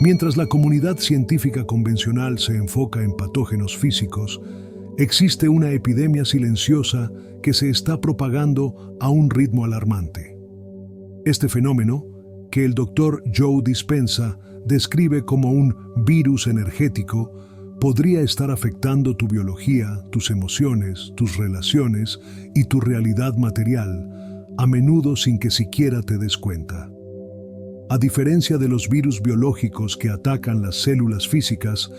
Mientras la comunidad científica convencional se enfoca en patógenos físicos, existe una epidemia silenciosa que se está propagando a un ritmo alarmante. Este fenómeno, que el Dr. Joe Dispenza describe como un virus energético, podría estar afectando tu biología, tus emociones, tus relaciones y tu realidad material, a menudo sin que siquiera te des cuenta. A diferencia de los virus biológicos que atacan las células físicas,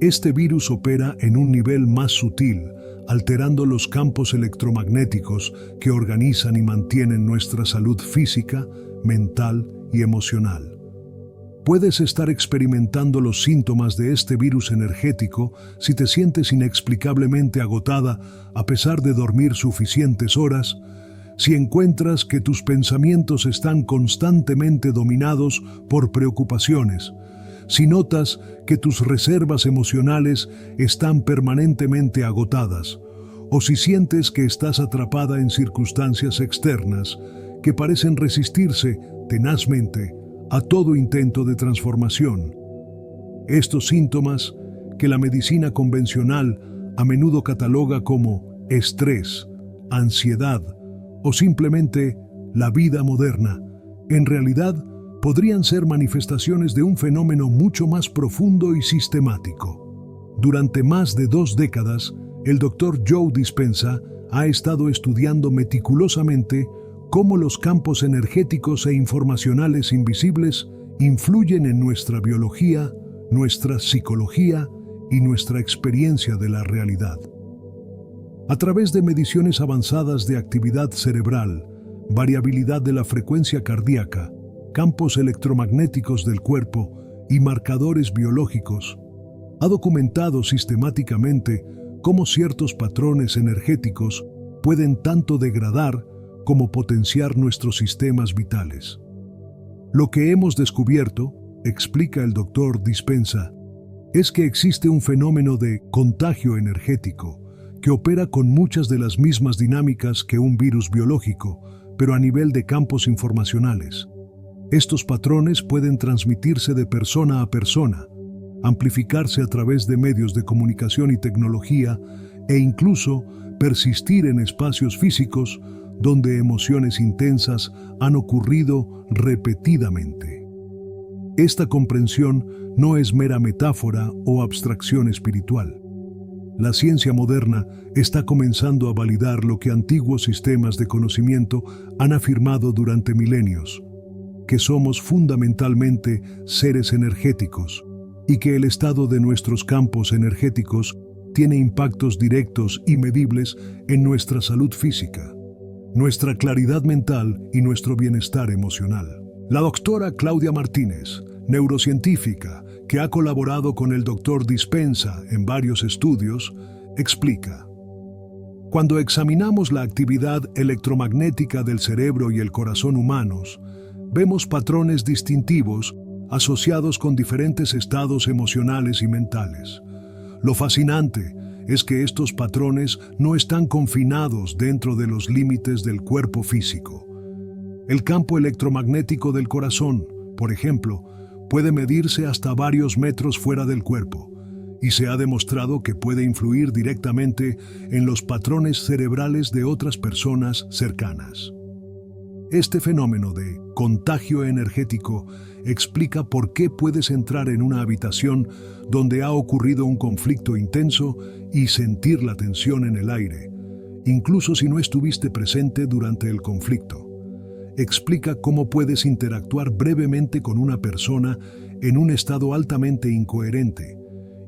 este virus opera en un nivel más sutil, alterando los campos electromagnéticos que organizan y mantienen nuestra salud física, mental y emocional. Puedes estar experimentando los síntomas de este virus energético si te sientes inexplicablemente agotada a pesar de dormir suficientes horas, si encuentras que tus pensamientos están constantemente dominados por preocupaciones, si notas que tus reservas emocionales están permanentemente agotadas, o si sientes que estás atrapada en circunstancias externas que parecen resistirse tenazmente a todo intento de transformación. Estos síntomas, que la medicina convencional a menudo cataloga como estrés, ansiedad o simplemente la vida moderna, en realidad podrían ser manifestaciones de un fenómeno mucho más profundo y sistemático. Durante más de 2 décadas, el Dr. Joe Dispenza ha estado estudiando meticulosamente cómo los campos energéticos e informacionales invisibles influyen en nuestra biología, nuestra psicología y nuestra experiencia de la realidad. A través de mediciones avanzadas de actividad cerebral, variabilidad de la frecuencia cardíaca, campos electromagnéticos del cuerpo y marcadores biológicos, ha documentado sistemáticamente cómo ciertos patrones energéticos pueden tanto degradar como potenciar nuestros sistemas vitales. Lo que hemos descubierto, explica el Dr. Dispenza, es que existe un fenómeno de contagio energético que opera con muchas de las mismas dinámicas que un virus biológico, pero a nivel de campos informacionales. Estos patrones pueden transmitirse de persona a persona, amplificarse a través de medios de comunicación y tecnología e incluso persistir en espacios físicos donde emociones intensas han ocurrido repetidamente. Esta comprensión no es mera metáfora o abstracción espiritual. La ciencia moderna está comenzando a validar lo que antiguos sistemas de conocimiento han afirmado durante milenios, que somos fundamentalmente seres energéticos y que el estado de nuestros campos energéticos tiene impactos directos y medibles en nuestra salud física, nuestra claridad mental y nuestro bienestar emocional. La doctora Claudia Martínez, neurocientífica que ha colaborado con el Dr. Dispenza en varios estudios, explica: cuando examinamos la actividad electromagnética del cerebro y el corazón humanos, vemos patrones distintivos asociados con diferentes estados emocionales y mentales. Lo fascinante es que estos patrones no están confinados dentro de los límites del cuerpo físico. El campo electromagnético del corazón, por ejemplo, puede medirse hasta varios metros fuera del cuerpo, y se ha demostrado que puede influir directamente en los patrones cerebrales de otras personas cercanas. Este fenómeno de contagio energético explica por qué puedes entrar en una habitación donde ha ocurrido un conflicto intenso y sentir la tensión en el aire, incluso si no estuviste presente durante el conflicto. Explica cómo puedes interactuar brevemente con una persona en un estado altamente incoherente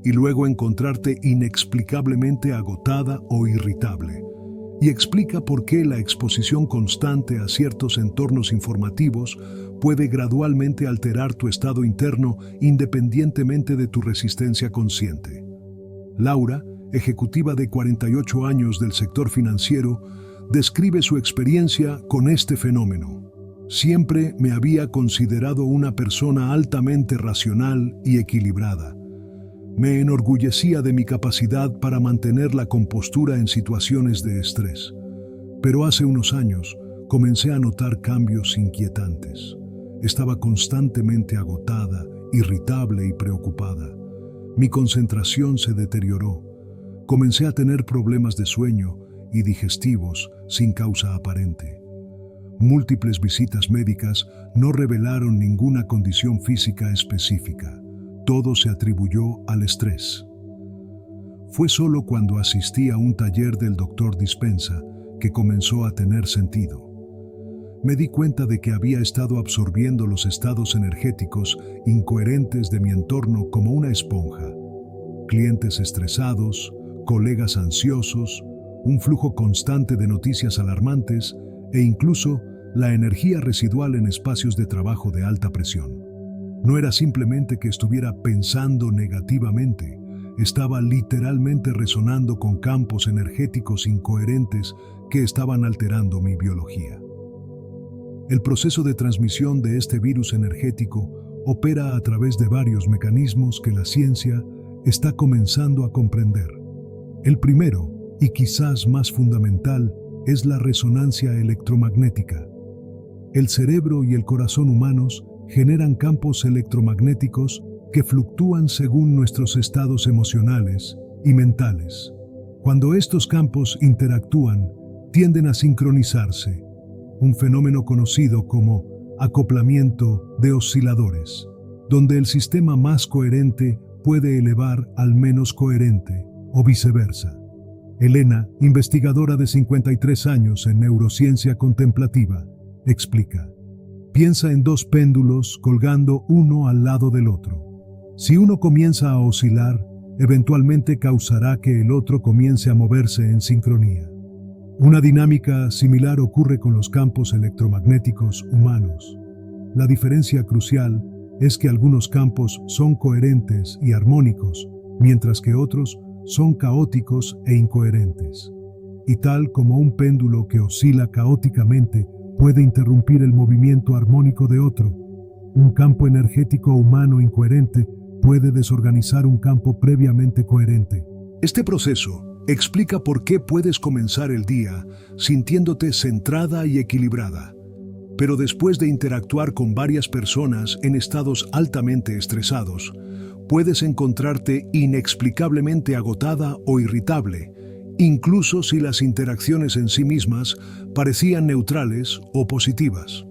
y luego encontrarte inexplicablemente agotada o irritable. Y explica por qué la exposición constante a ciertos entornos informativos puede gradualmente alterar tu estado interno independientemente de tu resistencia consciente. Laura, ejecutiva de 48 años del sector financiero, describe su experiencia con este fenómeno. Siempre me había considerado una persona altamente racional y equilibrada. Me enorgullecía de mi capacidad para mantener la compostura en situaciones de estrés. Pero hace unos años comencé a notar cambios inquietantes. Estaba constantemente agotada, irritable y preocupada. Mi concentración se deterioró. Comencé a tener problemas de sueño y digestivos sin causa aparente. Múltiples visitas médicas no revelaron ninguna condición física específica. Todo se atribuyó al estrés. Fue solo cuando asistí a un taller del Dr. Dispensa que comenzó a tener sentido. Me di cuenta de que había estado absorbiendo los estados energéticos incoherentes de mi entorno como una esponja. Clientes estresados, colegas ansiosos, un flujo constante de noticias alarmantes e incluso la energía residual en espacios de trabajo de alta presión. No era simplemente que estuviera pensando negativamente, estaba literalmente resonando con campos energéticos incoherentes que estaban alterando mi biología. El proceso de transmisión de este virus energético opera a través de varios mecanismos que la ciencia está comenzando a comprender. El primero, y quizás más fundamental, es la resonancia electromagnética. El cerebro y el corazón humanos generan campos electromagnéticos que fluctúan según nuestros estados emocionales y mentales. Cuando estos campos interactúan, tienden a sincronizarse, un fenómeno conocido como acoplamiento de osciladores, donde el sistema más coherente puede elevar al menos coherente, o viceversa. Elena, investigadora de 53 años en neurociencia contemplativa, explica: piensa en dos péndulos colgando uno al lado del otro. Si uno comienza a oscilar, eventualmente causará que el otro comience a moverse en sincronía. Una dinámica similar ocurre con los campos electromagnéticos humanos. La diferencia crucial es que algunos campos son coherentes y armónicos, mientras que otros son caóticos e incoherentes. Y tal como un péndulo que oscila caóticamente puede interrumpir el movimiento armónico de otro, un campo energético humano incoherente puede desorganizar un campo previamente coherente. Este proceso explica por qué puedes comenzar el día sintiéndote centrada y equilibrada, pero después de interactuar con varias personas en estados altamente estresados, puedes encontrarte inexplicablemente agotada o irritable, incluso si las interacciones en sí mismas parecían neutrales o positivas.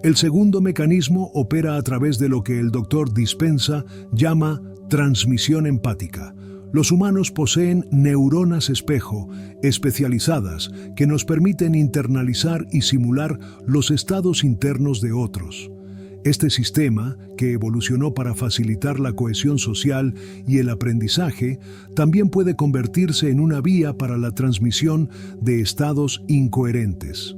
El segundo mecanismo opera a través de lo que el Dr. Dispensa llama transmisión empática. Los humanos poseen neuronas espejo especializadas que nos permiten internalizar y simular los estados internos de otros. Este sistema, que evolucionó para facilitar la cohesión social y el aprendizaje, también puede convertirse en una vía para la transmisión de estados incoherentes.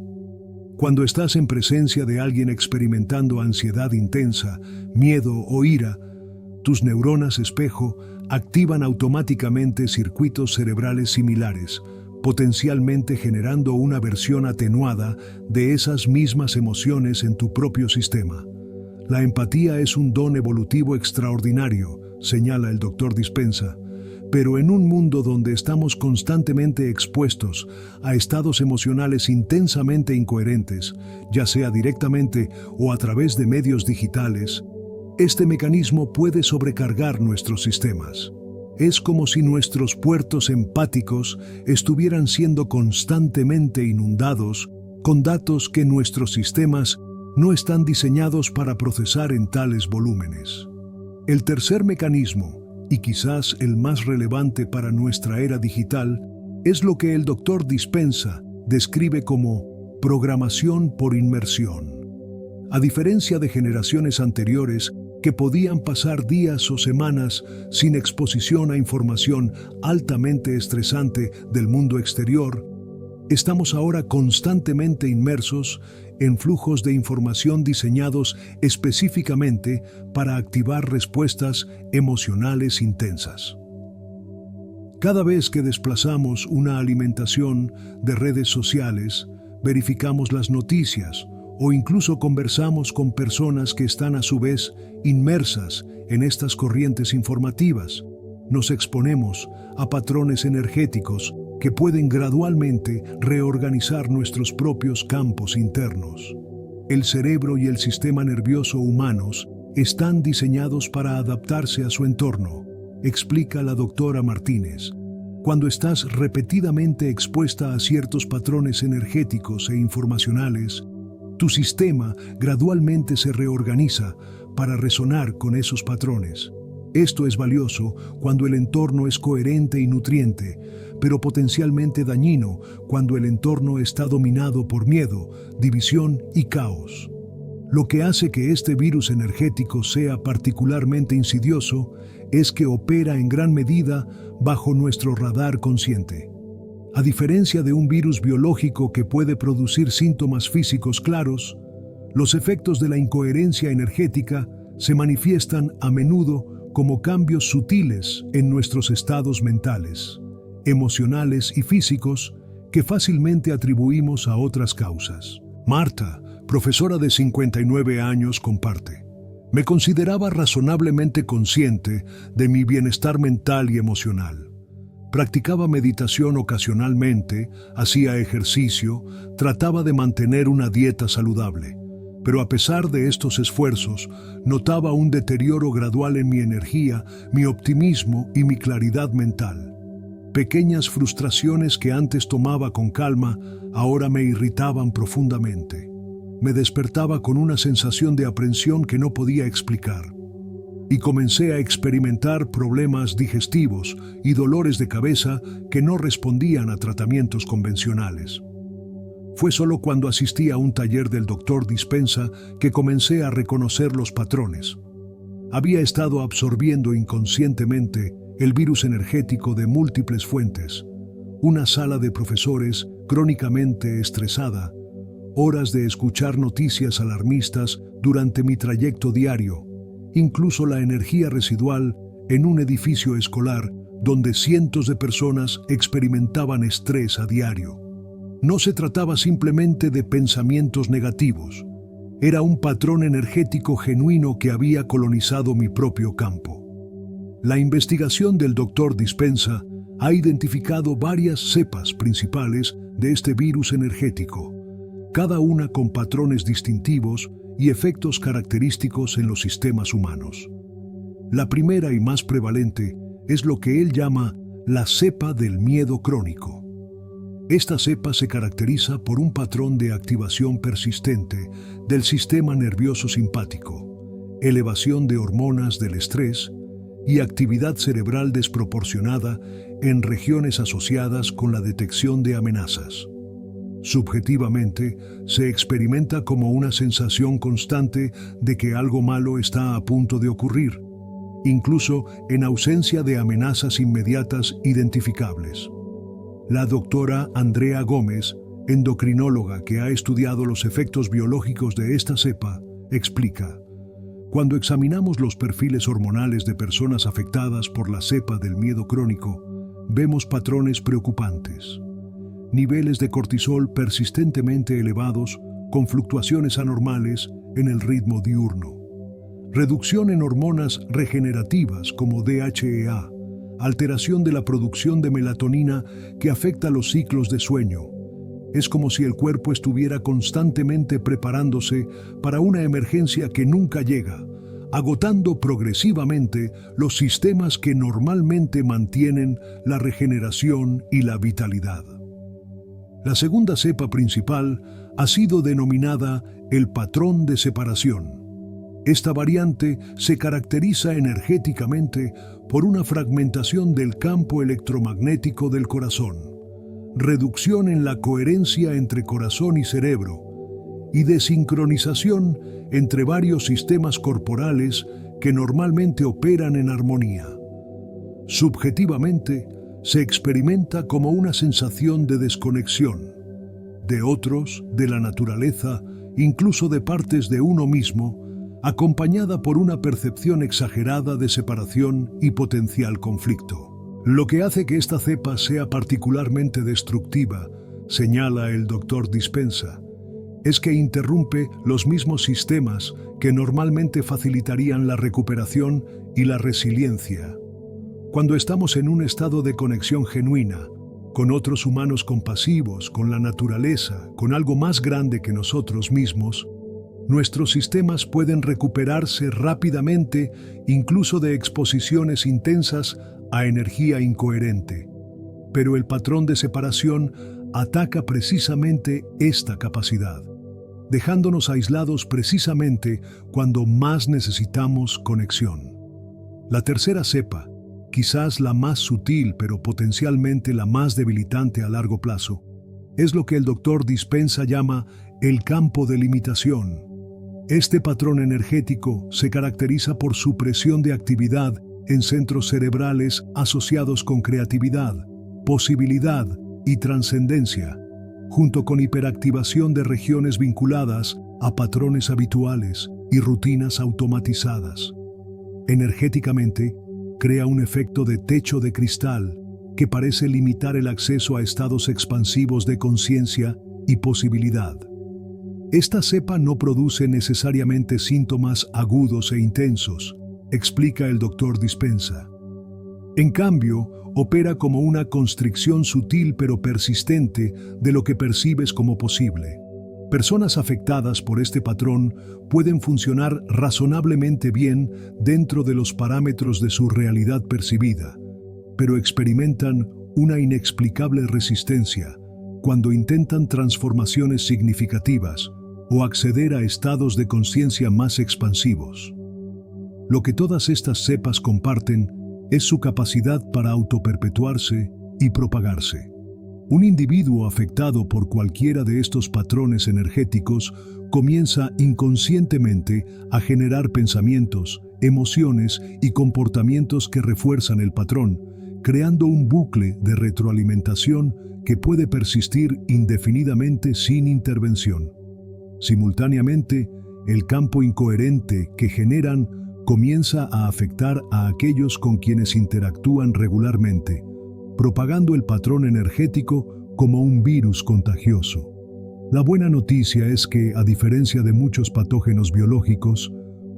Cuando estás en presencia de alguien experimentando ansiedad intensa, miedo o ira, tus neuronas espejo activan automáticamente circuitos cerebrales similares, potencialmente generando una versión atenuada de esas mismas emociones en tu propio sistema. La empatía es un don evolutivo extraordinario, señala el Dr. Dispensa, pero en un mundo donde estamos constantemente expuestos a estados emocionales intensamente incoherentes, ya sea directamente o a través de medios digitales, este mecanismo puede sobrecargar nuestros sistemas. Es como si nuestros puertos empáticos estuvieran siendo constantemente inundados con datos que nuestros sistemas no están diseñados para procesar en tales volúmenes. El tercer mecanismo, y quizás el más relevante para nuestra era digital, es lo que el Dr. Dispensa describe como programación por inmersión. A diferencia de generaciones anteriores que podían pasar días o semanas sin exposición a información altamente estresante del mundo exterior, estamos ahora constantemente inmersos en flujos de información diseñados específicamente para activar respuestas emocionales intensas. Cada vez que desplazamos una alimentación de redes sociales, verificamos las noticias o incluso conversamos con personas que están a su vez inmersas en estas corrientes informativas, nos exponemos a patrones energéticos que pueden gradualmente reorganizar nuestros propios campos internos. El cerebro y el sistema nervioso humanos están diseñados para adaptarse a su entorno, explica la doctora Martínez. Cuando estás repetidamente expuesta a ciertos patrones energéticos e informacionales, tu sistema gradualmente se reorganiza para resonar con esos patrones. Esto es valioso cuando el entorno es coherente y nutriente, pero potencialmente dañino cuando el entorno está dominado por miedo, división y caos. Lo que hace que este virus energético sea particularmente insidioso es que opera en gran medida bajo nuestro radar consciente. A diferencia de un virus biológico que puede producir síntomas físicos claros, los efectos de la incoherencia energética se manifiestan a menudo como cambios sutiles en nuestros estados mentales, emocionales y físicos que fácilmente atribuimos a otras causas. Marta, profesora de 59 años, comparte: me consideraba razonablemente consciente de mi bienestar mental y emocional. Practicaba meditación ocasionalmente, hacía ejercicio, trataba de mantener una dieta saludable. Pero a pesar de estos esfuerzos, notaba un deterioro gradual en mi energía, mi optimismo y mi claridad mental. Pequeñas frustraciones que antes tomaba con calma, ahora me irritaban profundamente. Me despertaba con una sensación de aprensión que no podía explicar. Y comencé a experimentar problemas digestivos y dolores de cabeza que no respondían a tratamientos convencionales. Fue solo cuando asistí a un taller del Dr. Dispenza que comencé a reconocer los patrones. Había estado absorbiendo inconscientemente el virus energético de múltiples fuentes, una sala de profesores crónicamente estresada, horas de escuchar noticias alarmistas durante mi trayecto diario, incluso la energía residual en un edificio escolar donde cientos de personas experimentaban estrés a diario. No se trataba simplemente de pensamientos negativos, era un patrón energético genuino que había colonizado mi propio campo. La investigación del Dr. Dispenza ha identificado varias cepas principales de este virus energético, cada una con patrones distintivos y efectos característicos en los sistemas humanos. La primera y más prevalente es lo que él llama la cepa del miedo crónico. Esta cepa se caracteriza por un patrón de activación persistente del sistema nervioso simpático, elevación de hormonas del estrés y actividad cerebral desproporcionada en regiones asociadas con la detección de amenazas. Subjetivamente, se experimenta como una sensación constante de que algo malo está a punto de ocurrir, incluso en ausencia de amenazas inmediatas identificables. La doctora Andrea Gómez, endocrinóloga que ha estudiado los efectos biológicos de esta cepa, explica: cuando examinamos los perfiles hormonales de personas afectadas por la cepa del miedo crónico, vemos patrones preocupantes. Niveles de cortisol persistentemente elevados con fluctuaciones anormales en el ritmo diurno. Reducción en hormonas regenerativas como DHEA, alteración de la producción de melatonina que afecta los ciclos de sueño. Es como si el cuerpo estuviera constantemente preparándose para una emergencia que nunca llega, agotando progresivamente los sistemas que normalmente mantienen la regeneración y la vitalidad. La segunda cepa principal ha sido denominada el patrón de separación. Esta variante se caracteriza energéticamente por una fragmentación del campo electromagnético del corazón, reducción en la coherencia entre corazón y cerebro y desincronización entre varios sistemas corporales que normalmente operan en armonía. Subjetivamente, se experimenta como una sensación de desconexión de otros, de la naturaleza, incluso de partes de uno mismo, acompañada por una percepción exagerada de separación y potencial conflicto. Lo que hace que esta cepa sea particularmente destructiva, señala el Dr. Dispenza, es que interrumpe los mismos sistemas que normalmente facilitarían la recuperación y la resiliencia. Cuando estamos en un estado de conexión genuina, con otros humanos compasivos, con la naturaleza, con algo más grande que nosotros mismos, Nuestros sistemas pueden recuperarse rápidamente, incluso de exposiciones intensas a energía incoherente. Pero el patrón de separación ataca precisamente esta capacidad, dejándonos aislados precisamente cuando más necesitamos conexión. La tercera cepa, quizás la más sutil pero potencialmente la más debilitante a largo plazo, es lo que el Dr. Dispenza llama el campo de limitación. Este patrón energético se caracteriza por supresión de actividad en centros cerebrales asociados con creatividad, posibilidad y trascendencia, junto con hiperactivación de regiones vinculadas a patrones habituales y rutinas automatizadas. Energéticamente, crea un efecto de techo de cristal que parece limitar el acceso a estados expansivos de conciencia y posibilidad. Esta cepa no produce necesariamente síntomas agudos e intensos, explica el Dr. Dispenza. En cambio, opera como una constricción sutil pero persistente de lo que percibes como posible. Personas afectadas por este patrón pueden funcionar razonablemente bien dentro de los parámetros de su realidad percibida, pero experimentan una inexplicable resistencia cuando intentan transformaciones significativas o acceder a estados de conciencia más expansivos. Lo que todas estas cepas comparten es su capacidad para autoperpetuarse y propagarse. Un individuo afectado por cualquiera de estos patrones energéticos comienza inconscientemente a generar pensamientos, emociones y comportamientos que refuerzan el patrón, creando un bucle de retroalimentación que puede persistir indefinidamente sin intervención. Simultáneamente, el campo incoherente que generan comienza a afectar a aquellos con quienes interactúan regularmente, propagando el patrón energético como un virus contagioso. La buena noticia es que, a diferencia de muchos patógenos biológicos,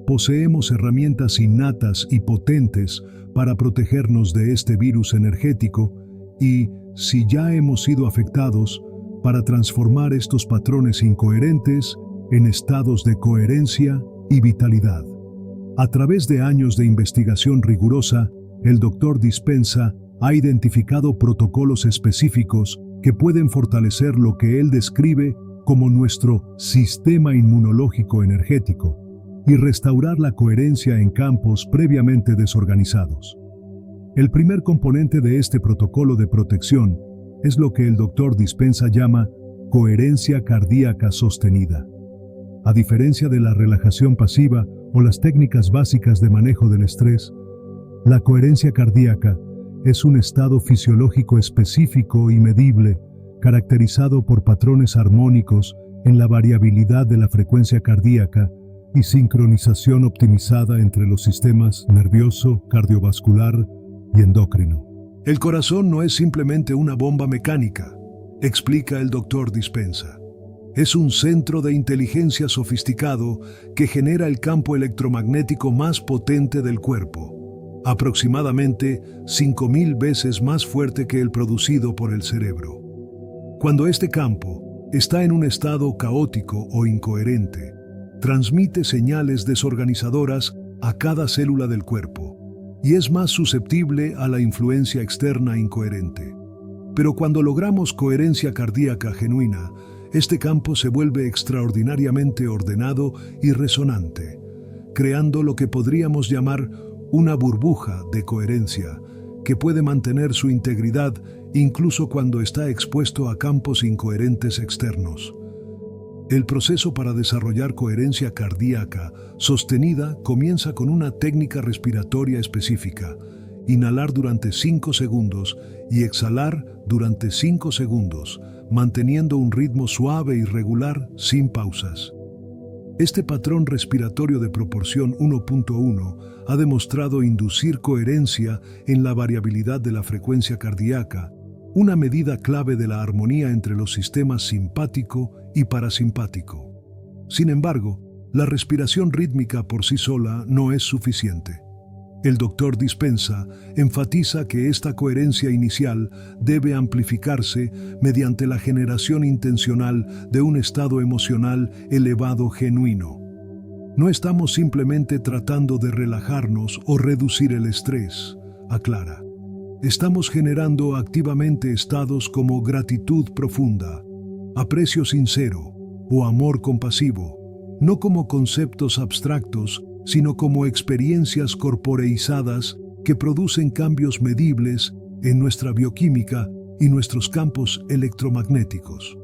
poseemos herramientas innatas y potentes para protegernos de este virus energético y, si ya hemos sido afectados, para transformar estos patrones incoherentes en estados de coherencia y vitalidad. A través de años de investigación rigurosa, el Dr. Dispenza ha identificado protocolos específicos que pueden fortalecer lo que él describe como nuestro sistema inmunológico energético y restaurar la coherencia en campos previamente desorganizados. El primer componente de este protocolo de protección es lo que el Dr. Dispenza llama coherencia cardíaca sostenida. A diferencia de la relajación pasiva o las técnicas básicas de manejo del estrés, la coherencia cardíaca es un estado fisiológico específico y medible, caracterizado por patrones armónicos en la variabilidad de la frecuencia cardíaca y sincronización optimizada entre los sistemas nervioso, cardiovascular y endocrino. El corazón no es simplemente una bomba mecánica, explica el Dr. Dispenza. Es un centro de inteligencia sofisticado que genera el campo electromagnético más potente del cuerpo, aproximadamente 5,000 veces más fuerte que el producido por el cerebro. Cuando este campo está en un estado caótico o incoherente, transmite señales desorganizadoras a cada célula del cuerpo y es más susceptible a la influencia externa incoherente. Pero cuando logramos coherencia cardíaca genuina, este campo se vuelve extraordinariamente ordenado y resonante, creando lo que podríamos llamar una burbuja de coherencia que puede mantener su integridad incluso cuando está expuesto a campos incoherentes externos. El proceso para desarrollar coherencia cardíaca sostenida comienza con una técnica respiratoria específica: inhalar durante 5 segundos y exhalar durante 5 segundos, manteniendo un ritmo suave y regular sin pausas. Este patrón respiratorio de proporción 1.1 ha demostrado inducir coherencia en la variabilidad de la frecuencia cardíaca, una medida clave de la armonía entre los sistemas simpático y parasimpático. Sin embargo, la respiración rítmica por sí sola no es suficiente. El doctor Dispenza enfatiza que esta coherencia inicial debe amplificarse mediante la generación intencional de un estado emocional elevado genuino. No estamos simplemente tratando de relajarnos o reducir el estrés, aclara. Estamos generando activamente estados como gratitud profunda, aprecio sincero o amor compasivo, no como conceptos abstractos, sino como experiencias corporeizadas que producen cambios medibles en nuestra bioquímica y nuestros campos electromagnéticos.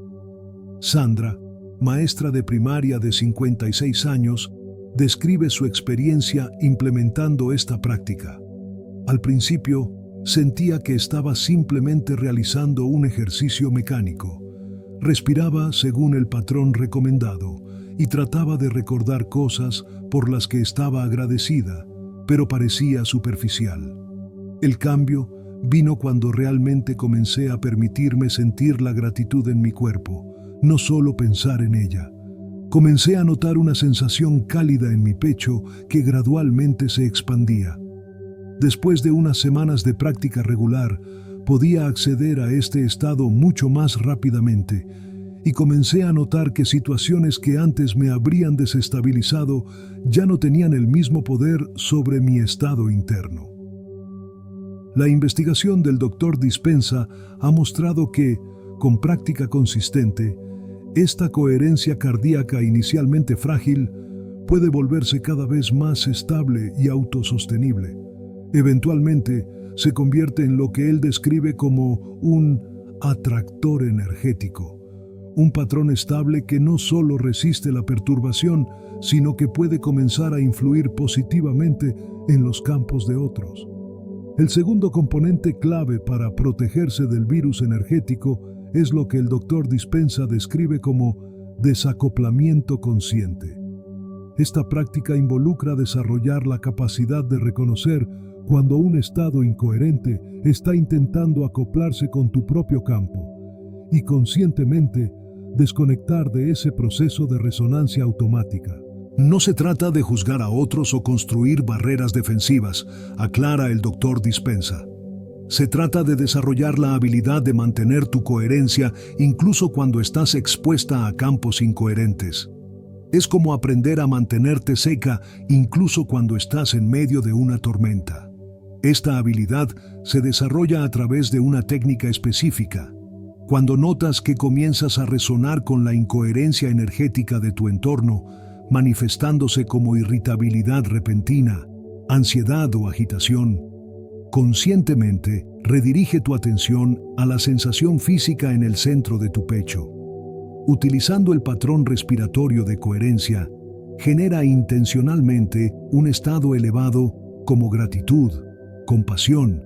Sandra, maestra de primaria de 56 años, describe su experiencia implementando esta práctica. Al principio, sentía que estaba simplemente realizando un ejercicio mecánico. Respiraba según el patrón recomendado y trataba de recordar cosas por las que estaba agradecida, pero parecía superficial. El cambio vino cuando realmente comencé a permitirme sentir la gratitud en mi cuerpo, no solo pensar en ella. Comencé a notar una sensación cálida en mi pecho que gradualmente se expandía. Después de unas semanas de práctica regular, podía acceder a este estado mucho más rápidamente y comencé a notar que situaciones que antes me habrían desestabilizado ya no tenían el mismo poder sobre mi estado interno. La investigación del Dr. Dispenza ha mostrado que, con práctica consistente, esta coherencia cardíaca inicialmente frágil puede volverse cada vez más estable y autosostenible. Eventualmente, se convierte en lo que él describe como un atractor energético, un patrón estable que no solo resiste la perturbación, sino que puede comenzar a influir positivamente en los campos de otros. El segundo componente clave para protegerse del virus energético es lo que el Dr. Dispenza describe como desacoplamiento consciente. Esta práctica involucra desarrollar la capacidad de reconocer cuando un estado incoherente está intentando acoplarse con tu propio campo y conscientemente desconectar de ese proceso de resonancia automática. No se trata de juzgar a otros o construir barreras defensivas, aclara el Dr. Dispenza. Se trata de desarrollar la habilidad de mantener tu coherencia incluso cuando estás expuesta a campos incoherentes. Es como aprender a mantenerte seca incluso cuando estás en medio de una tormenta. Esta habilidad se desarrolla a través de una técnica específica. Cuando notas que comienzas a resonar con la incoherencia energética de tu entorno, manifestándose como irritabilidad repentina, ansiedad o agitación, conscientemente redirige tu atención a la sensación física en el centro de tu pecho. Utilizando el patrón respiratorio de coherencia, genera intencionalmente un estado elevado como gratitud, compasión,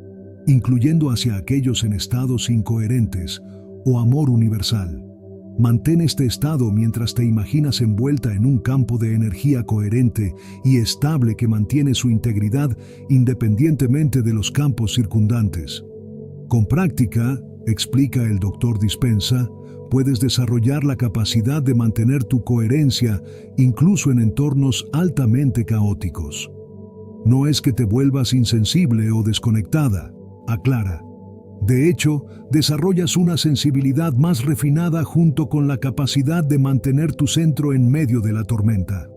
incluyendo hacia aquellos en estados incoherentes, o amor universal. Mantén este estado mientras te imaginas envuelta en un campo de energía coherente y estable que mantiene su integridad independientemente de los campos circundantes. Con práctica, explica el Dr. Dispenza, puedes desarrollar la capacidad de mantener tu coherencia incluso en entornos altamente caóticos. No es que te vuelvas insensible o desconectada, aclara. De hecho, desarrollas una sensibilidad más refinada junto con la capacidad de mantener tu centro en medio de la tormenta.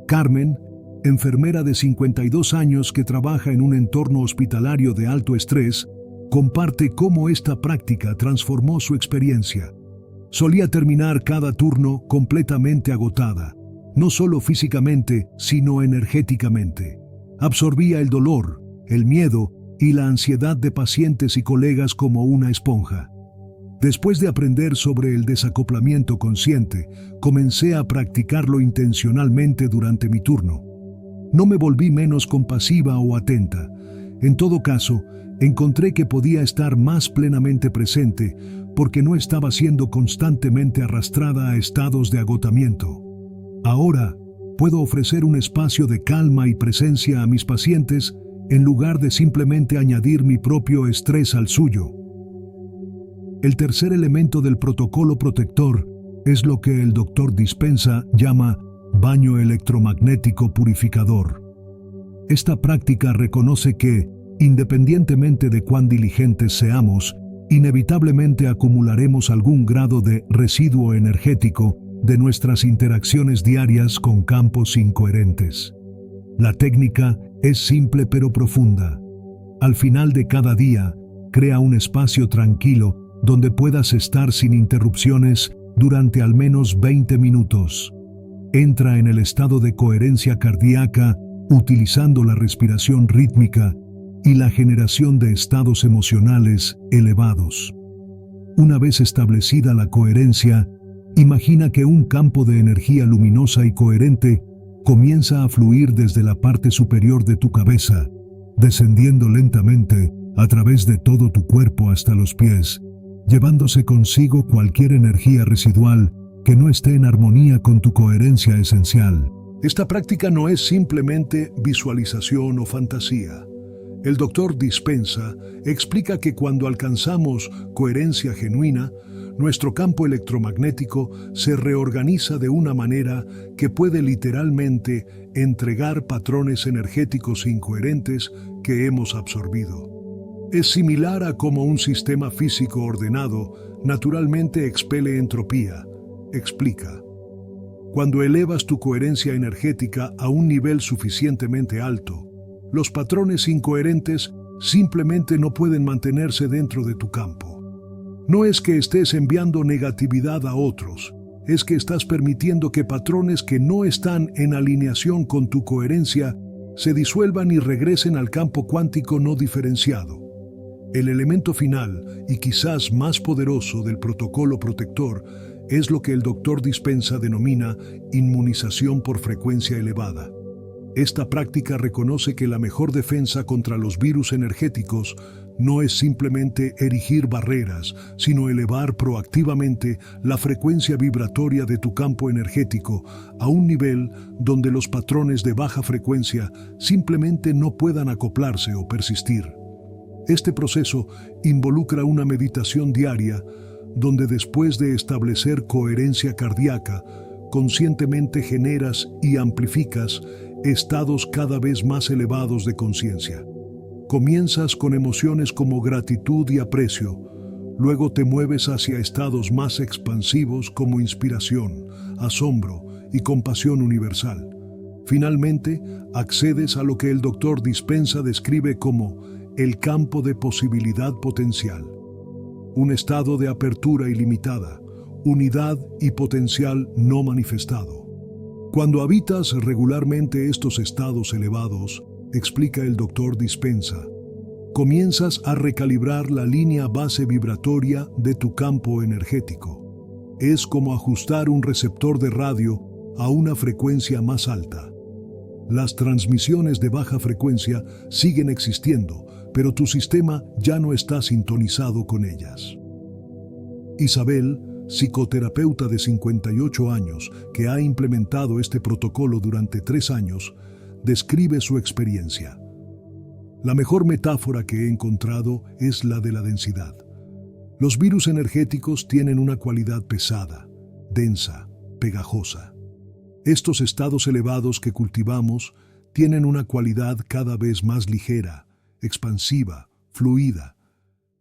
Carmen, enfermera de 52 años que trabaja en un entorno hospitalario de alto estrés, comparte cómo esta práctica transformó su experiencia. Solía terminar cada turno completamente agotada, no solo físicamente, sino energéticamente. Absorbía el dolor, el miedo y la ansiedad de pacientes y colegas como una esponja. Después de aprender sobre el desacoplamiento consciente, comencé a practicarlo intencionalmente durante mi turno. No me volví menos compasiva o atenta. En todo caso, encontré que podía estar más plenamente presente porque no estaba siendo constantemente arrastrada a estados de agotamiento. Ahora, puedo ofrecer un espacio de calma y presencia a mis pacientes en lugar de simplemente añadir mi propio estrés al suyo. El tercer elemento del protocolo protector es lo que el Dr. Dispenza llama baño electromagnético purificador. Esta práctica reconoce que, independientemente de cuán diligentes seamos, inevitablemente acumularemos algún grado de residuo energético de nuestras interacciones diarias con campos incoherentes. La técnica es simple pero profunda. Al final de cada día, crea un espacio tranquilo donde puedas estar sin interrupciones durante al menos 20 minutos. Entra en el estado de coherencia cardíaca utilizando la respiración rítmica y la generación de estados emocionales elevados. Una vez establecida la coherencia, imagina que un campo de energía luminosa y coherente comienza a fluir desde la parte superior de tu cabeza, descendiendo lentamente a través de todo tu cuerpo hasta los pies, llevándose consigo cualquier energía residual que no esté en armonía con tu coherencia esencial. Esta práctica no es simplemente visualización o fantasía. El Dr. Dispenza explica que cuando alcanzamos coherencia genuina, nuestro campo electromagnético se reorganiza de una manera que puede literalmente entregar patrones energéticos incoherentes que hemos absorbido. Es similar a cómo un sistema físico ordenado naturalmente expele entropía, explica. Cuando elevas tu coherencia energética a un nivel suficientemente alto, los patrones incoherentes simplemente no pueden mantenerse dentro de tu campo. No es que estés enviando negatividad a otros, es que estás permitiendo que patrones que no están en alineación con tu coherencia se disuelvan y regresen al campo cuántico no diferenciado. El elemento final, y quizás más poderoso del protocolo protector, es lo que el Dr. Dispenza denomina inmunización por frecuencia elevada. Esta práctica reconoce que la mejor defensa contra los virus energéticos no es simplemente erigir barreras, sino elevar proactivamente la frecuencia vibratoria de tu campo energético a un nivel donde los patrones de baja frecuencia simplemente no puedan acoplarse o persistir. Este proceso involucra una meditación diaria donde después de establecer coherencia cardíaca, conscientemente generas y amplificas estados cada vez más elevados de conciencia. Comienzas con emociones como gratitud y aprecio, luego te mueves hacia estados más expansivos como inspiración, asombro y compasión universal. Finalmente, accedes a lo que el Dr. Dispenza describe como el campo de posibilidad potencial. Un estado de apertura ilimitada, unidad y potencial no manifestado. Cuando habitas regularmente estos estados elevados, explica el Dr. Dispenza, comienzas a recalibrar la línea base vibratoria de tu campo energético. Es como ajustar un receptor de radio a una frecuencia más alta. Las transmisiones de baja frecuencia siguen existiendo, pero tu sistema ya no está sintonizado con ellas. Isabel, psicoterapeuta de 58 años que ha implementado este protocolo durante 3 años, describe su experiencia. La mejor metáfora que he encontrado es la de la densidad. Los virus energéticos tienen una cualidad pesada, densa, pegajosa. Estos estados elevados que cultivamos tienen una cualidad cada vez más ligera, expansiva, fluida.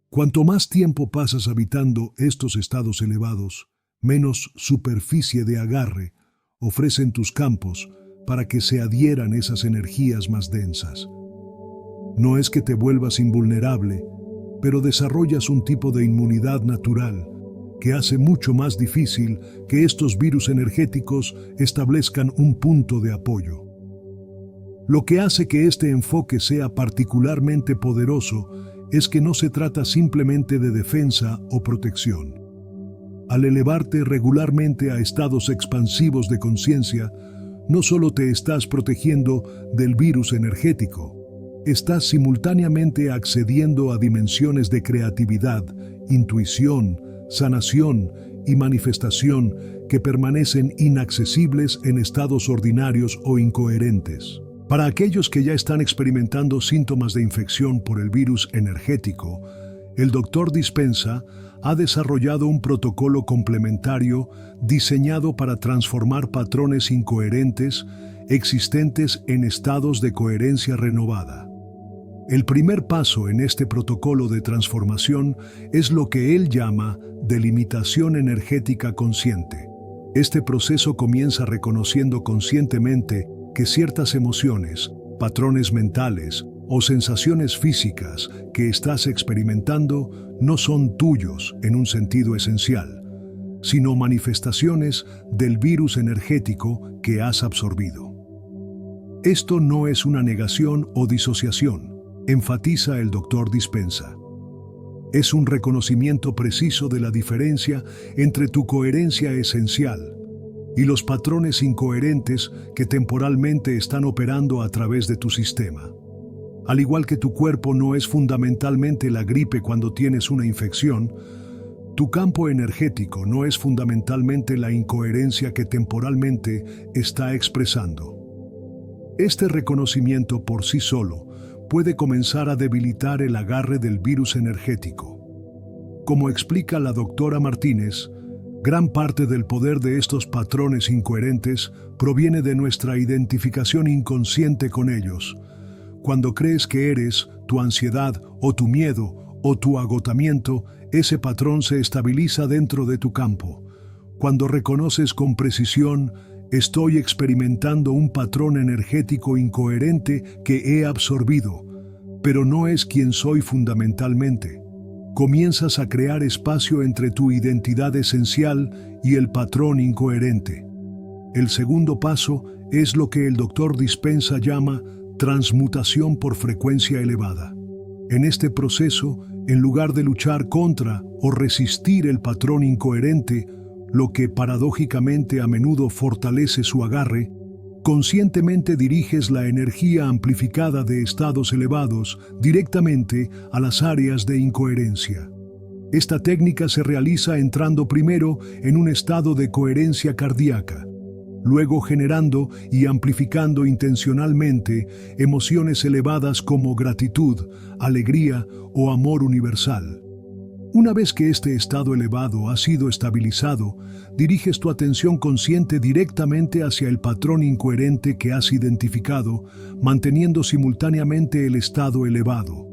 Cuanto más tiempo pasas habitando estos estados elevados, menos superficie de agarre ofrecen tus campos para que se adhieran esas energías más densas. No es que te vuelvas invulnerable, pero desarrollas un tipo de inmunidad natural que hace mucho más difícil que estos virus energéticos establezcan un punto de apoyo. Lo que hace que este enfoque sea particularmente poderoso es que no se trata simplemente de defensa o protección. Al elevarte regularmente a estados expansivos de conciencia, no solo te estás protegiendo del virus energético, estás simultáneamente accediendo a dimensiones de creatividad, intuición, sanación y manifestación que permanecen inaccesibles en estados ordinarios o incoherentes. Para aquellos que ya están experimentando síntomas de infección por el virus energético, el Dr. Dispenza ha desarrollado un protocolo complementario diseñado para transformar patrones incoherentes existentes en estados de coherencia renovada. El primer paso en este protocolo de transformación es lo que él llama delimitación energética consciente. Este proceso comienza reconociendo conscientemente que ciertas emociones, patrones mentales o sensaciones físicas que estás experimentando no son tuyos en un sentido esencial, sino manifestaciones del virus energético que has absorbido. Esto no es una negación o disociación, enfatiza el Dr. Dispenza. Es un reconocimiento preciso de la diferencia entre tu coherencia esencial y los patrones incoherentes que temporalmente están operando a través de tu sistema. Al igual que tu cuerpo no es fundamentalmente la gripe cuando tienes una infección, tu campo energético no es fundamentalmente la incoherencia que temporalmente está expresando. Este reconocimiento por sí solo puede comenzar a debilitar el agarre del virus energético. Como explica la doctora Martínez, gran parte del poder de estos patrones incoherentes proviene de nuestra identificación inconsciente con ellos. Cuando crees que eres tu ansiedad o tu miedo o tu agotamiento, ese patrón se estabiliza dentro de tu campo. Cuando reconoces con precisión, estoy experimentando un patrón energético incoherente que he absorbido, pero no es quien soy fundamentalmente. Comienzas a crear espacio entre tu identidad esencial y el patrón incoherente. El segundo paso es lo que el Dr. Dispenza llama transmutación por frecuencia elevada. En este proceso, en lugar de luchar contra o resistir el patrón incoherente, lo que paradójicamente a menudo fortalece su agarre, conscientemente diriges la energía amplificada de estados elevados directamente a las áreas de incoherencia. Esta técnica se realiza entrando primero en un estado de coherencia cardíaca, luego generando y amplificando intencionalmente emociones elevadas como gratitud, alegría o amor universal. Una vez que este estado elevado ha sido estabilizado, diriges tu atención consciente directamente hacia el patrón incoherente que has identificado, manteniendo simultáneamente el estado elevado.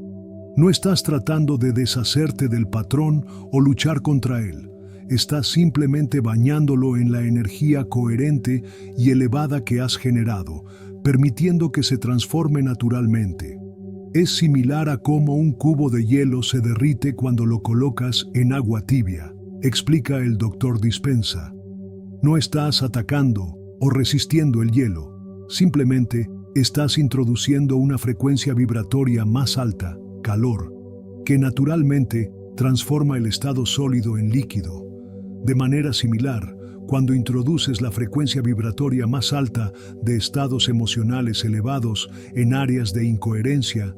No estás tratando de deshacerte del patrón o luchar contra él. Estás simplemente bañándolo en la energía coherente y elevada que has generado, permitiendo que se transforme naturalmente. Es similar a cómo un cubo de hielo se derrite cuando lo colocas en agua tibia, explica el Dr. Dispenza. No estás atacando o resistiendo el hielo, simplemente estás introduciendo una frecuencia vibratoria más alta, calor, que naturalmente transforma el estado sólido en líquido. De manera similar, cuando introduces la frecuencia vibratoria más alta de estados emocionales elevados en áreas de incoherencia,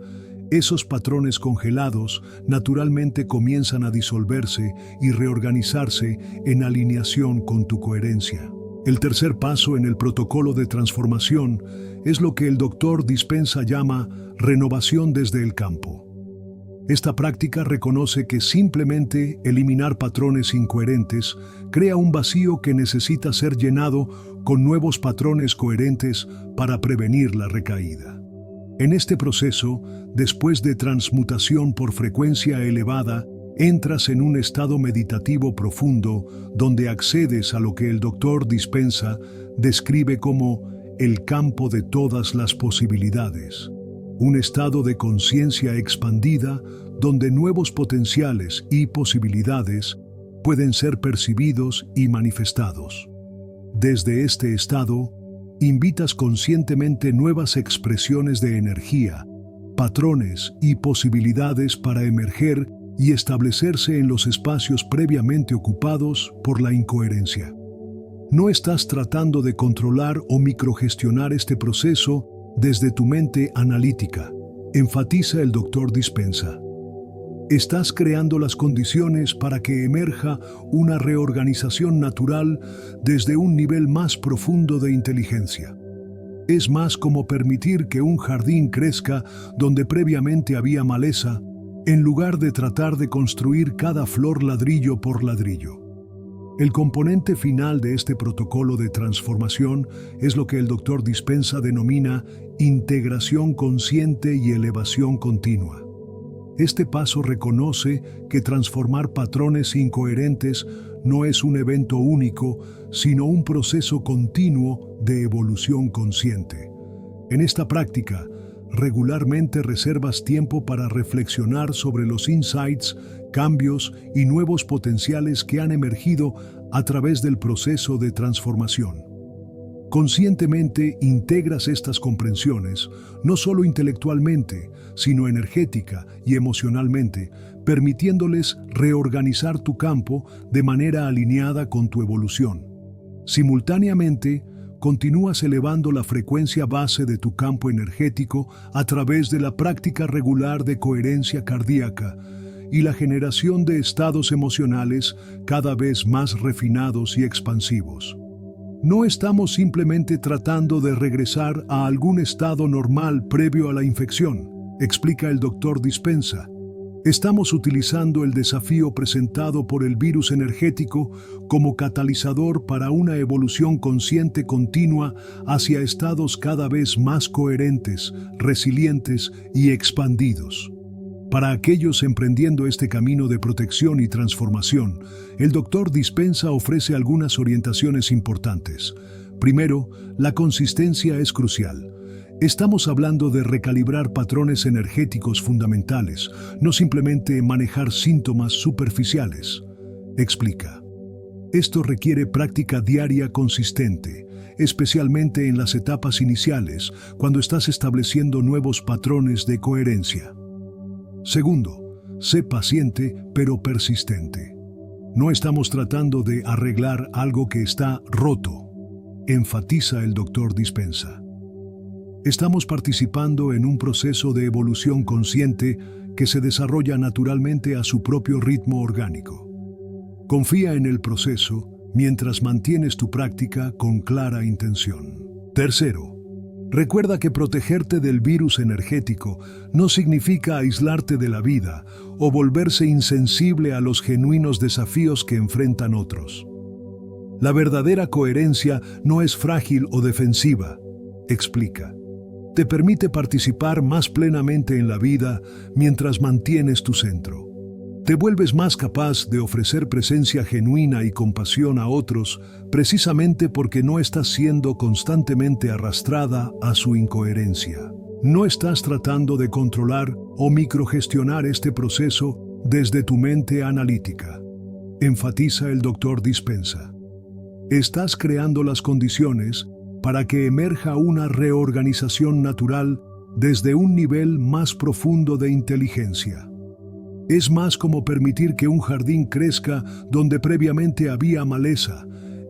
esos patrones congelados naturalmente comienzan a disolverse y reorganizarse en alineación con tu coherencia. El tercer paso en el protocolo de transformación es lo que el Dr. Dispenza llama renovación desde el campo. Esta práctica reconoce que simplemente eliminar patrones incoherentes crea un vacío que necesita ser llenado con nuevos patrones coherentes para prevenir la recaída. En este proceso, después de transmutación por frecuencia elevada, entras en un estado meditativo profundo donde accedes a lo que el Dr. Dispenza describe como el campo de todas las posibilidades. Un estado de conciencia expandida donde nuevos potenciales y posibilidades pueden ser percibidos y manifestados. Desde este estado, invitas conscientemente nuevas expresiones de energía, patrones y posibilidades para emerger y establecerse en los espacios previamente ocupados por la incoherencia. No estás tratando de controlar o microgestionar este proceso desde tu mente analítica, enfatiza el Dr. Dispenza. Estás creando las condiciones para que emerja una reorganización natural desde un nivel más profundo de inteligencia. Es más como permitir que un jardín crezca donde previamente había maleza, en lugar de tratar de construir cada flor ladrillo por ladrillo. El componente final de este protocolo de transformación es lo que el Dr. Dispenza denomina integración consciente y elevación continua. Este paso reconoce que transformar patrones incoherentes no es un evento único, sino un proceso continuo de evolución consciente. En esta práctica, regularmente reservas tiempo para reflexionar sobre los insights, cambios y nuevos potenciales que han emergido a través del proceso de transformación. Conscientemente integras estas comprensiones, no solo intelectualmente, sino energética y emocionalmente, permitiéndoles reorganizar tu campo de manera alineada con tu evolución. Simultáneamente, continúas elevando la frecuencia base de tu campo energético a través de la práctica regular de coherencia cardíaca y la generación de estados emocionales cada vez más refinados y expansivos. No estamos simplemente tratando de regresar a algún estado normal previo a la infección, explica el Dr. Dispenza. Estamos utilizando el desafío presentado por el virus energético como catalizador para una evolución consciente continua hacia estados cada vez más coherentes, resilientes y expandidos. Para aquellos emprendiendo este camino de protección y transformación, el Dr. Dispenza ofrece algunas orientaciones importantes. Primero, la consistencia es crucial. Estamos hablando de recalibrar patrones energéticos fundamentales, no simplemente manejar síntomas superficiales. Explica. Esto requiere práctica diaria consistente, especialmente en las etapas iniciales, cuando estás estableciendo nuevos patrones de coherencia. Segundo, sé paciente pero persistente. No estamos tratando de arreglar algo que está roto, enfatiza el Dr. Dispenza. Estamos participando en un proceso de evolución consciente que se desarrolla naturalmente a su propio ritmo orgánico. Confía en el proceso mientras mantienes tu práctica con clara intención. Tercero, recuerda que protegerte del virus energético no significa aislarte de la vida o volverse insensible a los genuinos desafíos que enfrentan otros. La verdadera coherencia no es frágil o defensiva, explica. Te permite participar más plenamente en la vida mientras mantienes tu centro. Te vuelves más capaz de ofrecer presencia genuina y compasión a otros precisamente porque no estás siendo constantemente arrastrada a su incoherencia. No estás tratando de controlar o microgestionar este proceso desde tu mente analítica, enfatiza el Dr. Dispenza. Estás creando las condiciones para que emerja una reorganización natural desde un nivel más profundo de inteligencia. Es más como permitir que un jardín crezca donde previamente había maleza,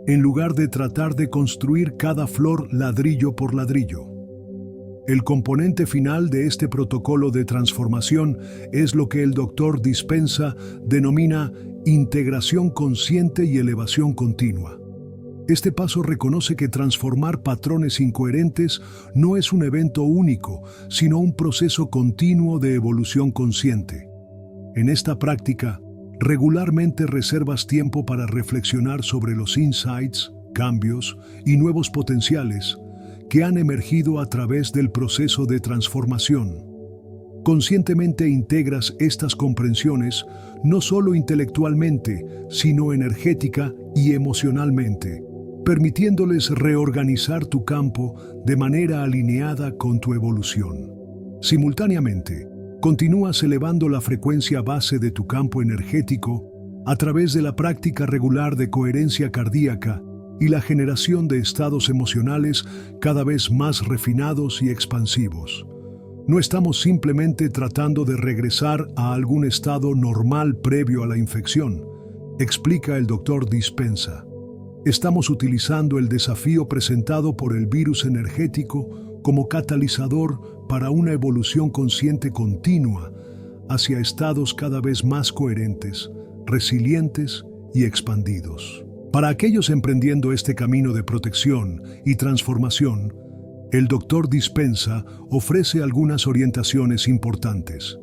en lugar de tratar de construir cada flor ladrillo por ladrillo. El componente final de este protocolo de transformación es lo que el Dr. Dispenza denomina integración consciente y elevación continua. Este paso reconoce que transformar patrones incoherentes no es un evento único, sino un proceso continuo de evolución consciente. En esta práctica, regularmente reservas tiempo para reflexionar sobre los insights, cambios y nuevos potenciales que han emergido a través del proceso de transformación. Conscientemente integras estas comprensiones no solo intelectualmente, sino energética y emocionalmente, permitiéndoles reorganizar tu campo de manera alineada con tu evolución. Simultáneamente, continúas elevando la frecuencia base de tu campo energético a través de la práctica regular de coherencia cardíaca y la generación de estados emocionales cada vez más refinados y expansivos. No estamos simplemente tratando de regresar a algún estado normal previo a la infección, explica el Dr. Dispenza. Estamos utilizando el desafío presentado por el virus energético como catalizador para una evolución consciente continua hacia estados cada vez más coherentes, resilientes y expandidos. Para aquellos emprendiendo este camino de protección y transformación, el Dr. Dispenza ofrece algunas orientaciones importantes.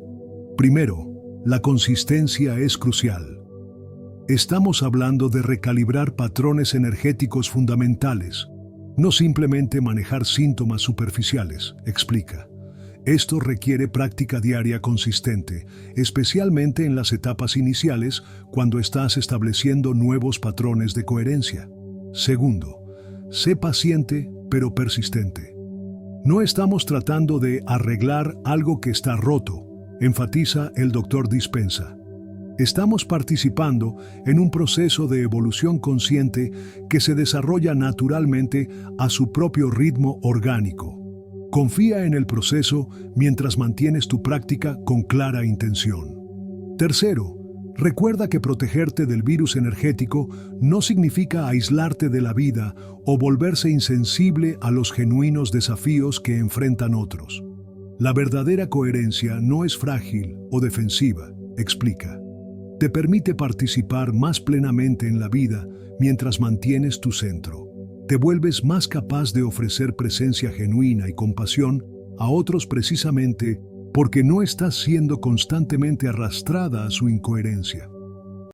Primero, la consistencia es crucial. Estamos hablando de recalibrar patrones energéticos fundamentales, no simplemente manejar síntomas superficiales, explica. Esto requiere práctica diaria consistente, especialmente en las etapas iniciales cuando estás estableciendo nuevos patrones de coherencia. Segundo, sé paciente pero persistente. No estamos tratando de arreglar algo que está roto, enfatiza el Dr. Dispenza. Estamos participando en un proceso de evolución consciente que se desarrolla naturalmente a su propio ritmo orgánico. Confía en el proceso mientras mantienes tu práctica con clara intención. Tercero, recuerda que protegerte del virus energético no significa aislarte de la vida o volverse insensible a los genuinos desafíos que enfrentan otros. La verdadera coherencia no es frágil o defensiva, explica. Te permite participar más plenamente en la vida mientras mantienes tu centro. Te vuelves más capaz de ofrecer presencia genuina y compasión a otros precisamente porque no estás siendo constantemente arrastrada a su incoherencia.